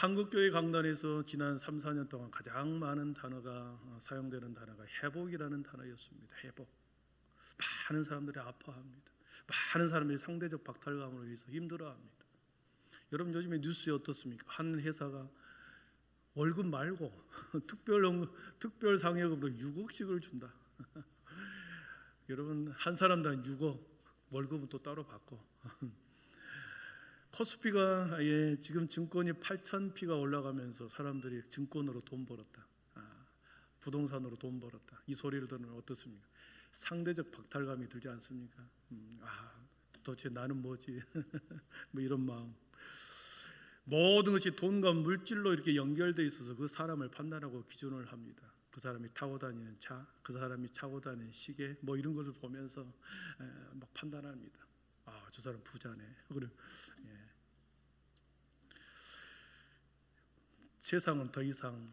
한국교회 강단에서 지난 3, 4년 동안 가장 많은 단어가 사용되는 단어가 회복이라는 단어였습니다. 회복. 많은 사람들이 아파합니다. 많은 사람들이 상대적 박탈감으로 인해서 힘들어합니다. 여러분 요즘에 뉴스에 어떻습니까? 한 회사가 월급 말고 특별 상여금으로 6억씩을 준다. 여러분 한 사람당 6억 월급은 또 따로 받고 코스피가 지금 증권이 8,000피가 올라가면서 사람들이 증권으로 돈 벌었다. 부동산으로 돈 벌었다. 이 소리를 들으면 어떻습니까? 상대적 박탈감이 들지 않습니까? 도대체 나는 뭐지? 뭐 이런 마음. 모든 것이 돈과 물질로 이렇게 연결되어 있어서 그 사람을 판단하고 기준을 합니다. 그 사람이 타고 다니는 차, 그 사람이 차고 다니는 시계, 뭐 이런 것을 보면서 막 판단합니다. 저 사람 부자네. 세상은 더 이상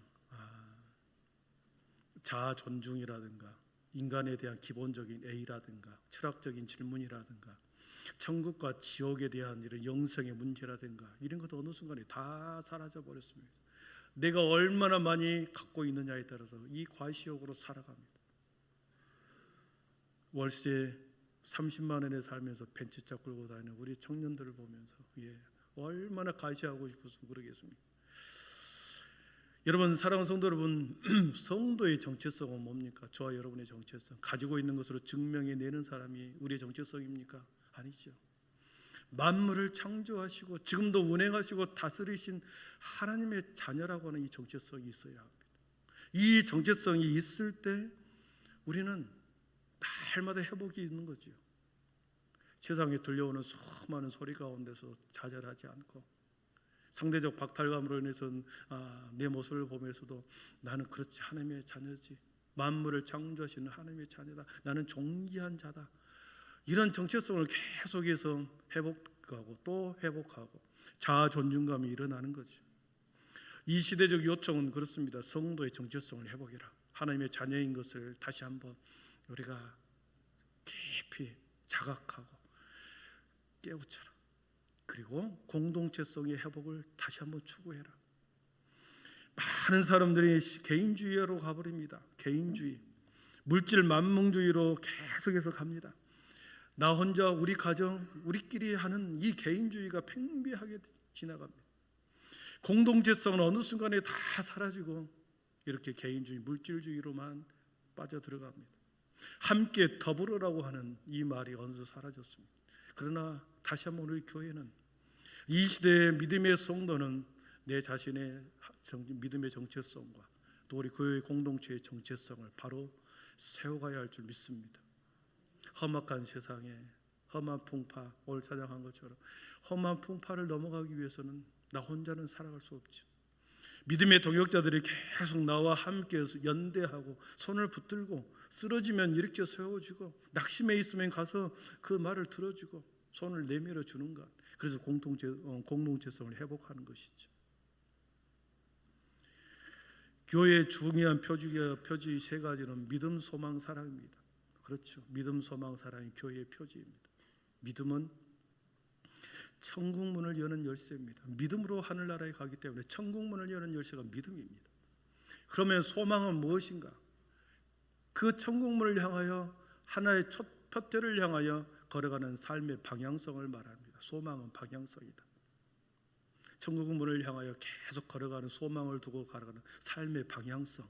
자아 존중이라든가 인간에 대한 기본적인 A라든가 철학적인 질문이라든가 천국과 지옥에 대한 이런 영성의 문제라든가 이런 것도 어느 순간에 다 사라져 버렸습니다. 내가 얼마나 많이 갖고 있느냐에 따라서 이 과시욕으로 살아갑니다. 월세 30만 원에 살면서 벤츠차 끌고 다니는 우리 청년들을 보면서 얼마나 과시하고 싶어서 그러겠습니까? 여러분 사랑하는 성도 여러분, 성도의 정체성은 뭡니까? 저와 여러분의 정체성, 가지고 있는 것으로 증명해내는 사람이 우리의 정체성입니까? 아니죠. 만물을 창조하시고 지금도 운행하시고 다스리신 하나님의 자녀라고 하는 이 정체성이 있어야 합니다. 이 정체성이 있을 때 우리는 날마다 회복이 있는 거죠. 세상에 들려오는 수많은 소리 가운데서 좌절하지 않고 상대적 박탈감으로 인해서 내 모습을 보면서도 나는 그렇지, 하나님의 자녀지, 만물을 창조하시는 하나님의 자녀다, 나는 존귀한 자다, 이런 정체성을 계속해서 회복하고 또 회복하고 자아 존중감이 일어나는 거죠. 이 시대적 요청은 그렇습니다. 성도의 정체성을 회복해라. 하나님의 자녀인 것을 다시 한번 우리가 깊이 자각하고 깨우쳐라. 그리고 공동체성의 회복을 다시 한번 추구해라. 많은 사람들이 개인주의로 가버립니다. 개인주의, 물질 만능주의로 계속해서 갑니다. 나 혼자, 우리 가정, 우리끼리 하는 이 개인주의가 팽배하게 지나갑니다. 공동체성은 어느 순간에 다 사라지고 이렇게 개인주의, 물질주의로만 빠져들어갑니다. 함께 더불어라고 하는 이 말이 어느새 사라졌습니다. 그러나 다시 한번 우리 교회는, 이 시대의 믿음의 성도는 내 자신의 믿음의 정체성과 또 우리 교회 공동체의 정체성을 바로 세워가야 할 줄 믿습니다. 험악한 세상에 험한 풍파, 오늘 찬양한 것처럼 험한 풍파를 넘어가기 위해서는 나 혼자는 살아갈 수 없죠. 믿음의 동역자들이 계속 나와 함께 연대하고 손을 붙들고 쓰러지면 일으켜 세워주고 낙심해 있으면 가서 그 말을 들어주고 손을 내밀어 주는 것, 그래서 공동체성을 회복하는 것이죠. 교회의 중요한 표지 세 가지는 믿음, 소망, 사랑입니다. 그렇죠. 믿음, 소망, 사랑이 교회의 표지입니다. 믿음은 천국문을 여는 열쇠입니다. 믿음으로 하늘나라에 가기 때문에 천국문을 여는 열쇠가 믿음입니다. 그러면 소망은 무엇인가? 그 천국문을 향하여 하나의 표대를 향하여 걸어가는 삶의 방향성을 말합니다. 소망은 방향성이다. 천국문을 향하여 계속 걸어가는, 소망을 두고 걸어가는 삶의 방향성.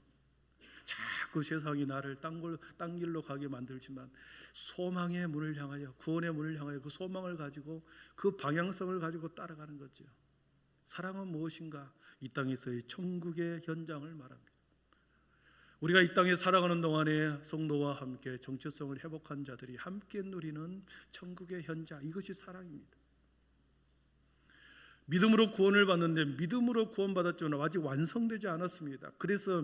자꾸 세상이 나를 딴 길로 가게 만들지만 소망의 문을 향하여, 구원의 문을 향하여 그 소망을 가지고 그 방향성을 가지고 따라가는 거죠. 사랑은 무엇인가? 이 땅에서의 천국의 현장을 말합니다. 우리가 이 땅에 살아가는 동안에 성도와 함께 정체성을 회복한 자들이 함께 누리는 천국의 현장, 이것이 사랑입니다. 믿음으로 구원을 받는데 믿음으로 구원받았지만 아직 완성되지 않았습니다. 그래서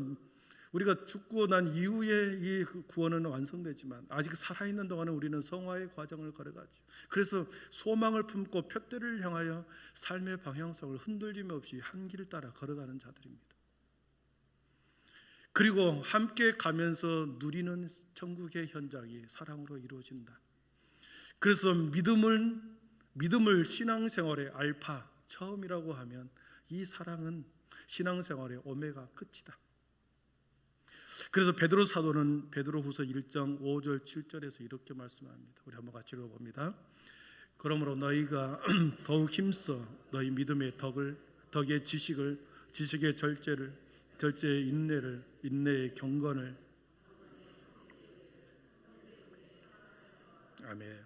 우리가 죽고 난 이후에 이 구원은 완성되지만 아직 살아있는 동안은 우리는 성화의 과정을 걸어가죠. 그래서 소망을 품고 표대를 향하여 삶의 방향성을 흔들림 없이 한 길을 따라 걸어가는 자들입니다. 그리고 함께 가면서 누리는 천국의 현장이 사랑으로 이루어진다. 그래서 믿음을 신앙생활의 알파, 처음이라고 하면 이 사랑은 신앙생활의 오메가 끝이다. 그래서 베드로 사도는 베드로후서 1장 5절 7절에서 이렇게 말씀합니다. 우리 한번 같이 읽어봅니다. 그러므로 너희가 더욱 힘써 너희 믿음의 덕의 지식의 절제의 인내를, 인내의 경건을. 아멘.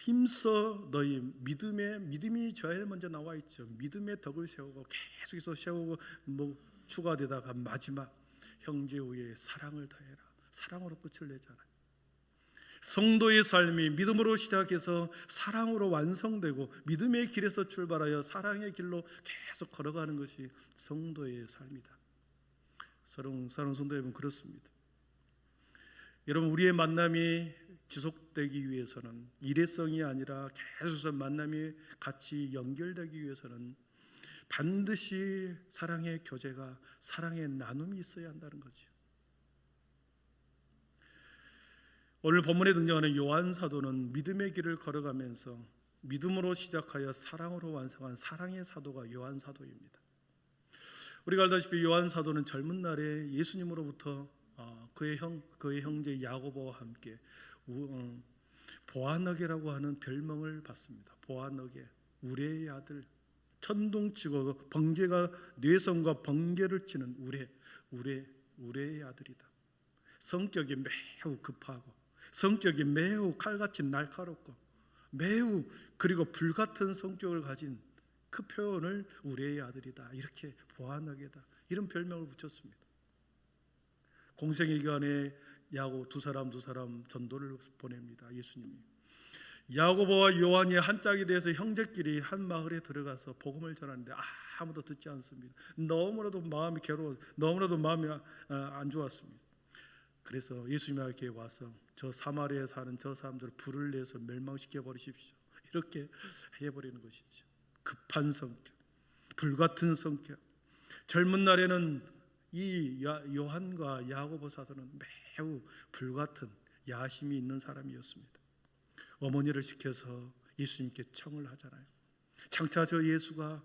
힘써 너희 믿음이 제일 먼저 나와 있죠. 믿음의 덕을 세우고 계속해서 세우고 추가되다가 마지막 형제 후에 사랑을 더해라. 사랑으로 끝을 내잖아요. 성도의 삶이 믿음으로 시작해서 사랑으로 완성되고 믿음의 길에서 출발하여 사랑의 길로 계속 걸어가는 것이 성도의 삶이다. 사랑하는 성도 여러분, 그렇습니다. 여러분, 우리의 만남이 지속되기 위해서는 일회성이 아니라 계속 만남이 같이 연결되기 위해서는 반드시 사랑의 교제가, 사랑의 나눔이 있어야 한다는 거죠. 오늘 본문에 등장하는 요한 사도는 믿음의 길을 걸어가면서 믿음으로 시작하여 사랑으로 완성한 사랑의 사도가 요한 사도입니다. 우리가 알다시피 요한 사도는 젊은 날에 예수님으로부터 그의 형제 야고보와 함께 보아너게라고 하는 별명을 받습니다. 보아너게, 우레의 아들, 천둥치고 번개가 뇌성과 번개를 치는 우레의 아들이다. 성격이 매우 급하고 성격이 매우 칼같이 날카롭고 매우 그리고 불같은 성격을 가진 그 표현을 우레의 아들이다, 이렇게 보아너게다, 이런 별명을 붙였습니다. 공생의 기간에 야고 두 사람 전도를 보냅니다. 예수님이 야고보와 요한이 한 짝이 돼서 형제끼리 한 마을에 들어가서 복음을 전하는데 아무도 듣지 않습니다. 너무나도 마음이 괴로워, 너무나도 마음이 안 좋았습니다. 그래서 예수님에게 와서 저 사마리아에 사는 저 사람들을 불을 내서 멸망시켜 버리십시오, 이렇게 해버리는 것이죠. 급한 성격, 불같은 성격. 젊은 날에는 이 요한과 야고보 사도는 매우 불같은 야심이 있는 사람이었습니다. 어머니를 시켜서 예수님께 청을 하잖아요. 장차 저 예수가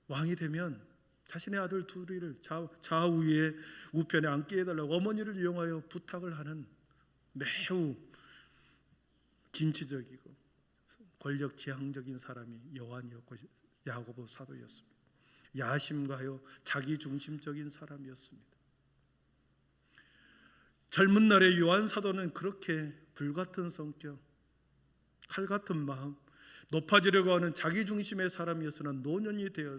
왕이 되면 자신의 아들 둘이를 좌우에 우편에 앉게 해달라고 어머니를 이용하여 부탁을 하는 매우 진취적이고 권력지향적인 사람이 요한이었고 야고보 사도였습니다. 야심가요 자기중심적인 사람이었습니다. 젊은 날의 요한 사도는 그렇게 불같은 성격, 칼같은 마음, 높아지려고 하는 자기중심의 사람이었으나 노년이 되어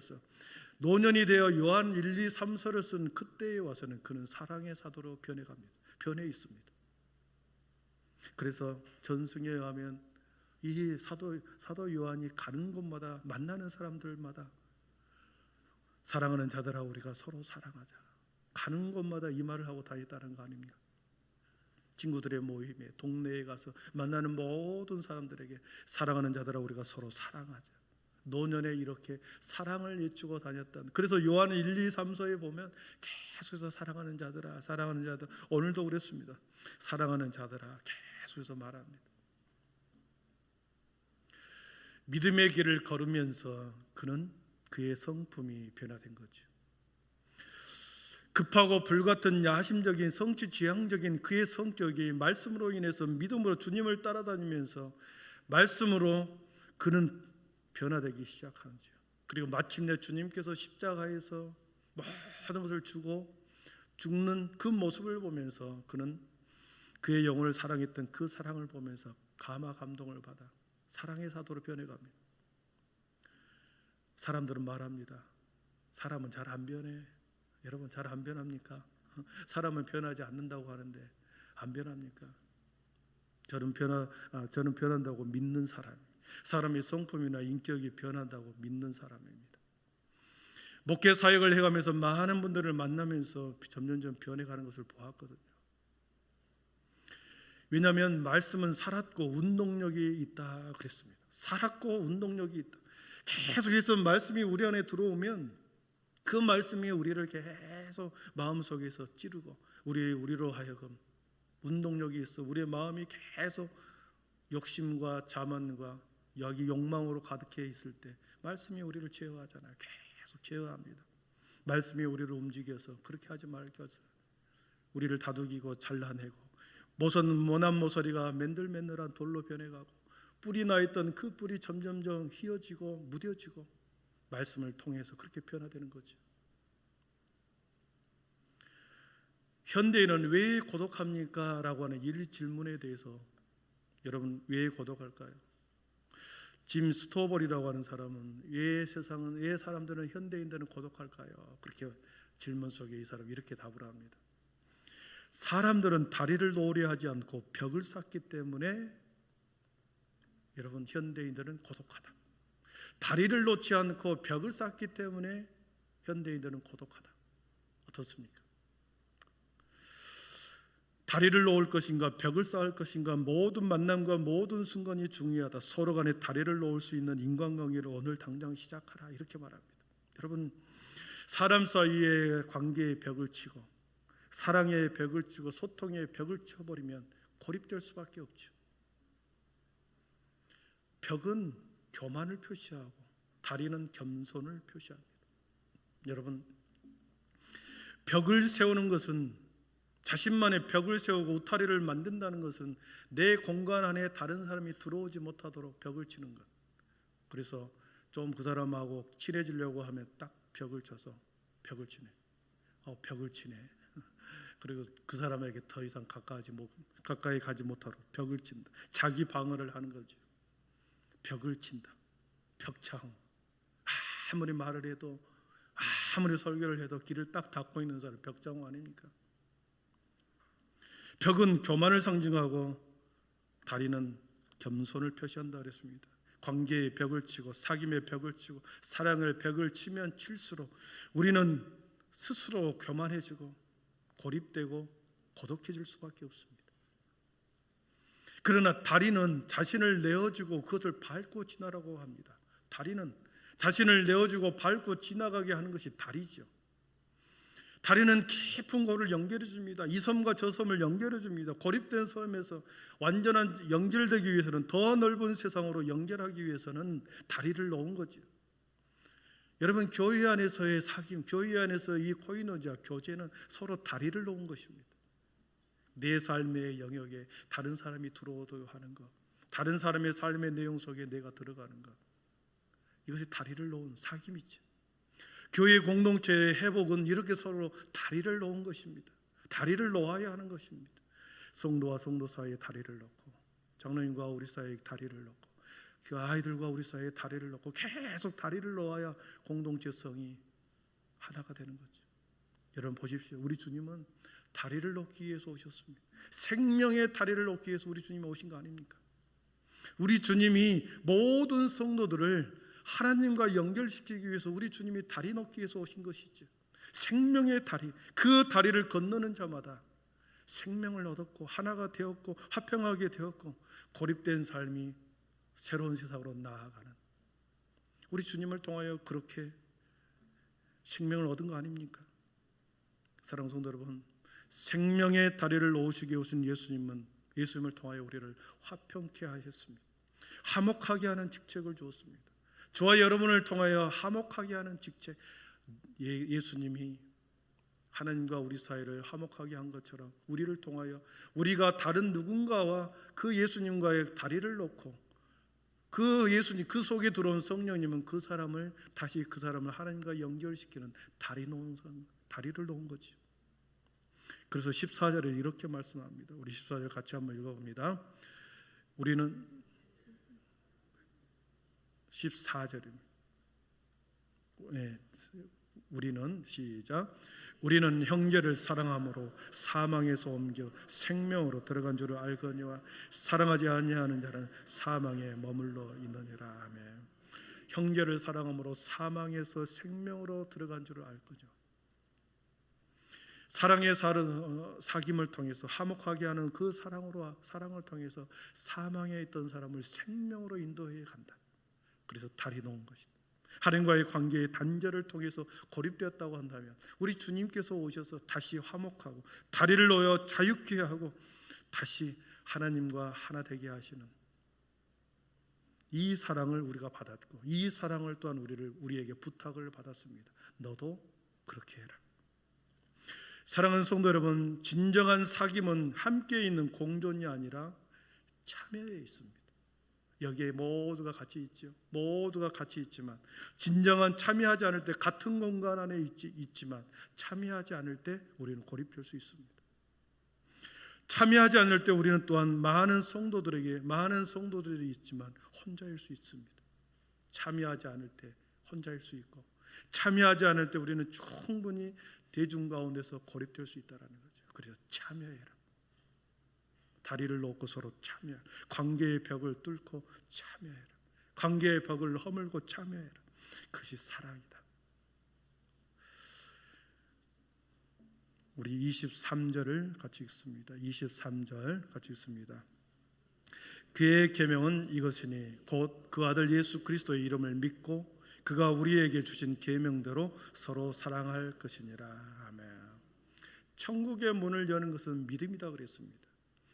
요한 1, 2, 3서를 쓴 그때에 와서는 그는 사랑의 사도로 변해 있습니다. 그래서 전승에 의하면 이 사도 요한이 가는 곳마다 만나는 사람들마다 사랑하는 자들아 우리가 서로 사랑하자, 가는 곳마다 이 말을 하고 다녔다는 거 아닙니까? 친구들의 모임에, 동네에 가서 만나는 모든 사람들에게 사랑하는 자들아 우리가 서로 사랑하자, 노년에 이렇게 사랑을 예추고 다녔던. 그래서 요한 1, 2, 3서에 보면 계속해서 사랑하는 자들아, 사랑하는 자들, 오늘도 그랬습니다. 사랑하는 자들아 계속해서 말합니다. 믿음의 길을 걸으면서 그는 그의 성품이 변화된 거죠. 급하고 불같은 야심적인 성취지향적인 그의 성격이 말씀으로 인해서 믿음으로 주님을 따라다니면서 말씀으로 그는 변화되기 시작하죠. 그리고 마침내 주님께서 십자가에서 모든 것을 주고 죽는 그 모습을 보면서 그는 그의 영혼을 사랑했던 그 사랑을 보면서 감동을 받아 사랑의 사도로 변해갑니다. 사람들은 말합니다. 사람은 잘 안 변해. 여러분 잘 안 변합니까? 사람은 변하지 않는다고 하는데 안 변합니까? 저는 변한다고 믿는 사람의 성품이나 인격이 변한다고 믿는 사람입니다. 목회 사역을 해가면서 많은 분들을 만나면서 점점 변해가는 것을 보았거든요. 왜냐하면 말씀은 살았고 운동력이 있다 그랬습니다. 살았고 운동력이 있다. 계속해서 말씀이 우리 안에 들어오면 그 말씀이 우리를 계속 마음속에서 찌르고 우리로 하여금 운동력이 있어 우리의 마음이 계속 욕심과 자만과 여기 욕망으로 가득해 있을 때 말씀이 우리를 제어하잖아요. 계속 제어합니다. 말씀이 우리를 움직여서 그렇게 하지 말겠어요. 우리를 다독이고 잘라내고 모난 모서리가 맨들맨들한 돌로 변해가고 뿌리 나 있던 그 뿌리 점점점 휘어지고 무뎌지고 말씀을 통해서 그렇게 변화되는 거죠. 현대인은 왜 고독합니까? 라고 하는 이 질문에 대해서 여러분 왜 고독할까요? 짐 스토벌이라고 하는 사람은 왜 사람들은 현대인들은 고독할까요? 그렇게 질문 속에 이 사람이 이렇게 답을 합니다. 사람들은 다리를 놓으려 하지 않고 벽을 쌓기 때문에 여러분 현대인들은 고독하다. 다리를 놓지 않고 벽을 쌓기 때문에 현대인들은 고독하다. 어떻습니까? 다리를 놓을 것인가 벽을 쌓을 것인가 모든 만남과 모든 순간이 중요하다. 서로 간에 다리를 놓을 수 있는 인간관계를 오늘 당장 시작하라 이렇게 말합니다. 여러분 사람 사이에 관계의 벽을 치고 사랑의 벽을 치고 소통의 벽을 쳐버리면 고립될 수밖에 없죠. 벽은 교만을 표시하고 다리는 겸손을 표시합니다. 여러분 벽을 세우는 것은 자신만의 벽을 세우고 울타리를 만든다는 것은 내 공간 안에 다른 사람이 들어오지 못하도록 벽을 치는 것. 그래서 좀 그 사람하고 친해지려고 하면 딱 벽을 쳐서 벽을 치네. 벽을 치네. 그리고 그 사람에게 더 이상 가까이 가지 못하도록 벽을 친다. 자기 방어를 하는 거죠. 벽을 친다. 벽창. 아무리 말을 해도 아무리 설교를 해도 길을 딱 닫고 있는 사람 벽장 아닙니까? 벽은 교만을 상징하고 다리는 겸손을 표시한다 그랬습니다. 관계의 벽을 치고 사귐의 벽을 치고 사랑의 벽을 치면 칠수록 우리는 스스로 교만해지고 고립되고 고독해질 수밖에 없습니다. 그러나 다리는 자신을 내어주고 그것을 밟고 지나라고 합니다. 다리는 자신을 내어주고 밟고 지나가게 하는 것이 다리죠. 다리는 깊은 곳을 연결해 줍니다. 이 섬과 저 섬을 연결해 줍니다. 고립된 섬에서 완전한 연결되기 위해서는 더 넓은 세상으로 연결하기 위해서는 다리를 놓은 거죠. 여러분 교회 안에서의 사귐, 교회 안에서 이 코이노자 교제는 서로 다리를 놓은 것입니다. 내 삶의 영역에 다른 사람이 들어오도록 하는 것, 다른 사람의 삶의 내용 속에 내가 들어가는 것, 이것이 다리를 놓은 사귐이죠. 교회 공동체의 회복은 이렇게 서로 다리를 놓은 것입니다. 다리를 놓아야 하는 것입니다. 성도와 성도 사이에 다리를 놓고 장로님과 우리 사이에 다리를 놓고 그 아이들과 우리 사이에 다리를 놓고 계속 다리를 놓아야 공동체성이 하나가 되는 거죠. 여러분 보십시오. 우리 주님은 다리를 놓기 위해서 오셨습니다. 생명의 다리를 놓기 위해서 우리 주님이 오신 거 아닙니까? 우리 주님이 모든 성도들을 하나님과 연결시키기 위해서 우리 주님이 다리 놓기 위해서 오신 것이죠. 생명의 다리, 그 다리를 건너는 자마다 생명을 얻었고 하나가 되었고 화평하게 되었고 고립된 삶이 새로운 세상으로 나아가는 우리 주님을 통하여 그렇게 생명을 얻은 거 아닙니까? 사랑하는 성도 여러분, 생명의 다리를 놓으시기 위해 오신 예수님을 통하여 우리를 화평케 하셨습니다. 화목하게 하는 직책을 주었습니다. 저와 여러분을 통하여 화목하게 하는 직책, 예수님이 하나님과 우리 사이를 화목하게 한 것처럼 우리를 통하여 우리가 다른 누군가와 그 예수님과의 다리를 놓고 그 예수님 그 속에 들어온 성령님은 그 사람을 하나님과 연결시키는 다리를 놓은 거죠. 그래서 14절에 이렇게 말씀합니다. 우리 14절 같이 한번 읽어봅니다. 우리는 14절입니다. 네, 우리는 시작. 우리는 형제를 사랑함으로 사망에서 옮겨 생명으로 들어간 줄을 알거니와 사랑하지 아니하는 자는 사망에 머물러 있느니라. 아멘. 형제를 사랑함으로 사망에서 생명으로 들어간 줄을 알거니와 사랑의 사귐을 통해서 화목하게 하는 그 사랑을 통해서 사망에 있던 사람을 생명으로 인도해 간다. 그래서 다리 놓은 것이다. 하나님과의 관계의 단절을 통해서 고립되었다고 한다면 우리 주님께서 오셔서 다시 화목하고 다리를 놓여 자유케 하고 다시 하나님과 하나 되게 하시는 이 사랑을 우리가 받았고 이 사랑을 또한 우리에게 부탁을 받았습니다. 너도 그렇게 해라. 사랑하는 성도 여러분, 진정한 사귐은 함께 있는 공존이 아니라 참여에 있습니다. 여기에 모두가 같이 있죠. 모두가 같이 있지만 진정한 참여하지 않을 때 같은 공간 안에 있지만 참여하지 않을 때 우리는 고립될 수 있습니다. 참여하지 않을 때 우리는 또한 많은 성도들이 있지만 혼자일 수 있습니다. 참여하지 않을 때 혼자일 수 있고 참여하지 않을 때 우리는 충분히 대중 가운데서 고립될 수 있다는 거죠. 그래서 참여해라. 다리를 놓고 서로 참여해라. 관계의 벽을 뚫고 참여해라. 관계의 벽을 허물고 참여해라. 그것이 사랑이다. 우리 23절을 같이 읽습니다. 23절 같이 읽습니다. 그의 계명은 이것이니 곧 그 아들 예수 그리스도의 이름을 믿고 그가 우리에게 주신 계명대로 서로 사랑할 것이니라. 아멘. 천국의 문을 여는 것은 믿음이다 그랬습니다.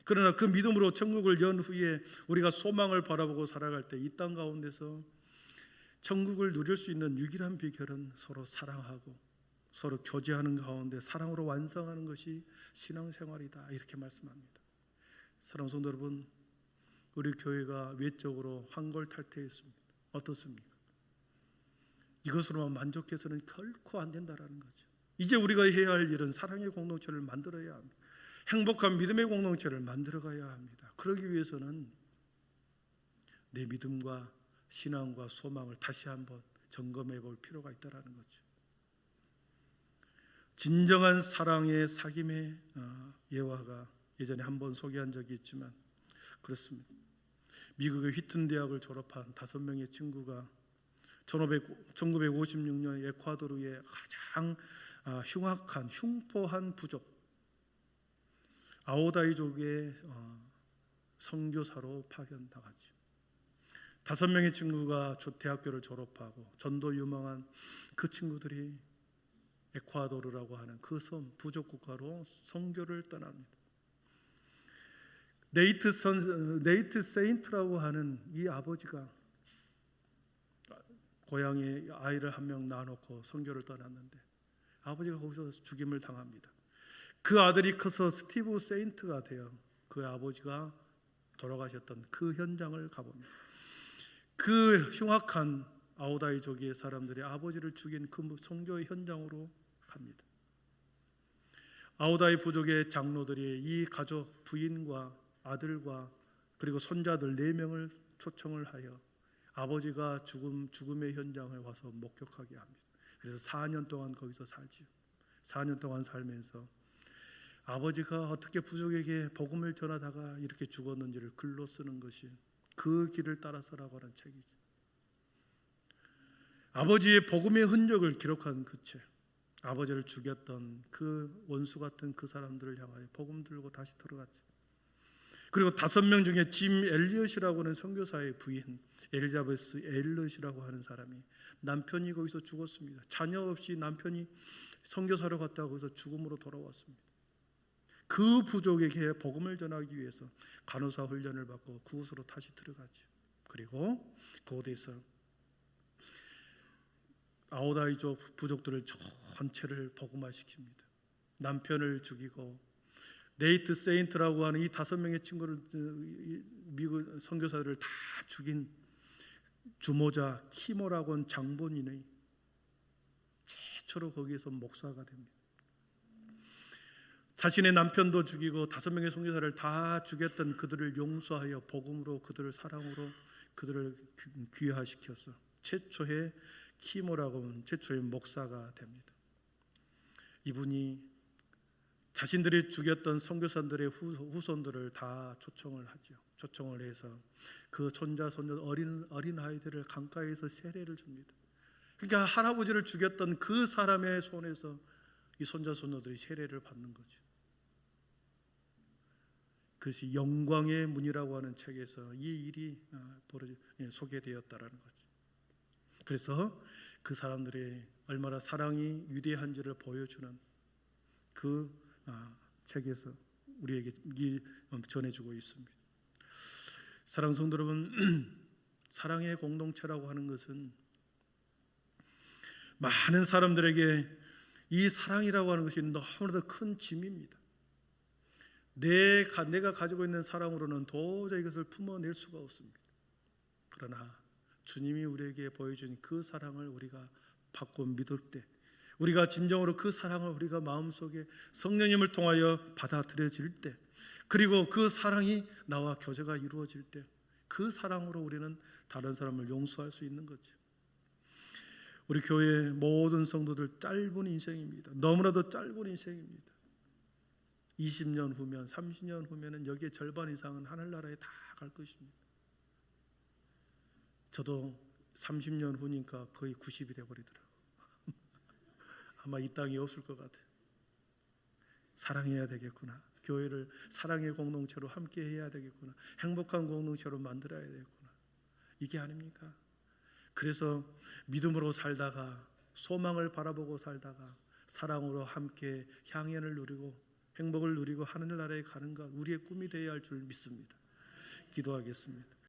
그러나 그 믿음으로 천국을 연 후에 우리가 소망을 바라보고 살아갈 때 이 땅 가운데서 천국을 누릴 수 있는 유일한 비결은 서로 사랑하고 서로 교제하는 가운데 사랑으로 완성하는 것이 신앙생활이다. 이렇게 말씀합니다. 사랑하는 성도 여러분, 우리 교회가 외적으로 환골탈태했습니다. 어떻습니까? 이것으로만 만족해서는 결코 안 된다라는 거죠. 이제 우리가 해야 할 일은 사랑의 공동체를 만들어야 합니다. 행복한 믿음의 공동체를 만들어가야 합니다. 그러기 위해서는 내 믿음과 신앙과 소망을 다시 한번 점검해 볼 필요가 있다는 거죠. 진정한 사랑의 사귐의 예화가 예전에 한번 소개한 적이 있지만 그렇습니다. 미국의 휘튼 대학을 졸업한 5명의 친구가 1956년 에콰도르의 가장 흉포한 부족 아오다이족의 선교사로 파견나가죠. 5명의 친구가 대학교를 졸업하고 전도 유망한 그 친구들이 에콰도르라고 하는 그 섬 부족 국가로 선교를 떠납니다. 네이트 세인트라고 하는 이 아버지가 고향에 아이를 한 명 낳아놓고 선교를 떠났는데 아버지가 거기서 죽임을 당합니다. 그 아들이 커서 스티브 세인트가 되어 그 아버지가 돌아가셨던 그 현장을 가봅니다. 그 흉악한 아오다이족의 사람들이 아버지를 죽인 그 선교의 현장으로 갑니다. 아오다이 부족의 장로들이 이 가족 부인과 아들과 그리고 손자들 4명을 초청을 하여 아버지가 죽음의 현장에 와서 목격하게 합니다. 그래서 4년 동안 거기서 살지요. 4년 동안 살면서 아버지가 어떻게 부족에게 복음을 전하다가 이렇게 죽었는지를 글로 쓰는 것이 그 길을 따라서라고 하는 책이죠. 아버지의 복음의 흔적을 기록한 그 책. 아버지를 죽였던 그 원수 같은 그 사람들을 향하여 복음 들고 다시 들어갔죠. 그리고 5명 중에 짐 엘리엇이라고 하는 선교사의 부인 엘리자베스 엘리엇이라고 하는 사람이 남편이 거기서 죽었습니다. 자녀 없이 남편이 선교사로 갔다가 거기서 죽음으로 돌아왔습니다. 그 부족에게 복음을 전하기 위해서 간호사 훈련을 받고 그곳으로 다시 들어가죠. 그리고 그곳에서 아오다이족 부족들을 전체를 복음화시킵니다. 남편을 죽이고 네이트 세인트라고 하는 이 5명의 친구를 미국 선교사들을 다 죽인 주모자 키모라고 하는 장본인의 최초로 거기에서 목사가 됩니다. 자신의 남편도 죽이고 5명의 선교사를 다 죽였던 그들을 용서하여 복음으로 그들을 사랑으로 그들을 귀화시켜서 최초의 키모라고 하는 최초의 목사가 됩니다. 이분이 자신들이 죽였던 선교사들의 후손들을 다 초청을 하죠. 초청을 해서 그 손자 어린 아이들을 강가에서 세례를 줍니다. 그러니까 할아버지를 죽였던 그 사람의 손에서 이 손자 손녀들이 세례를 받는 거죠. 그것이 영광의 문이라고 하는 책에서 이 일이 소개되었다라는 거죠. 그래서 그 사람들의 얼마나 사랑이 위대한지를 보여주는 그 책에서 우리에게 전해주고 있습니다. 사랑하는 성도 여러분, 사랑의 공동체라고 하는 것은 많은 사람들에게 이 사랑이라고 하는 것이 너무나도 큰 짐입니다. 내가 가지고 있는 사랑으로는 도저히 이것을 품어낼 수가 없습니다. 그러나 주님이 우리에게 보여준 그 사랑을 우리가 받고 믿을 때, 우리가 진정으로 그 사랑을 우리가 마음속에 성령님을 통하여 받아들여질 때, 그리고 그 사랑이 나와 교제가 이루어질 때, 그 사랑으로 우리는 다른 사람을 용서할 수 있는 거죠. 우리 교회 모든 성도들 짧은 인생입니다. 너무나도 짧은 인생입니다. 20년 후면, 30년 후면은 여기에 절반 이상은 하늘나라에 다 갈 것입니다. 저도 30년 후니까 거의 90이 돼버리더라고요. 아마 이 땅이 없을 것 같아요. 사랑해야 되겠구나. 교회를 사랑의 공동체로 함께 해야 되겠구나. 행복한 공동체로 만들어야 되겠구나. 이게 아닙니까? 그래서 믿음으로 살다가, 소망을 바라보고 살다가, 사랑으로 함께 향연을 누리고 행복을 누리고 하늘나라에 가는 것, 우리의 꿈이 되어야 할 줄 믿습니다. 기도하겠습니다.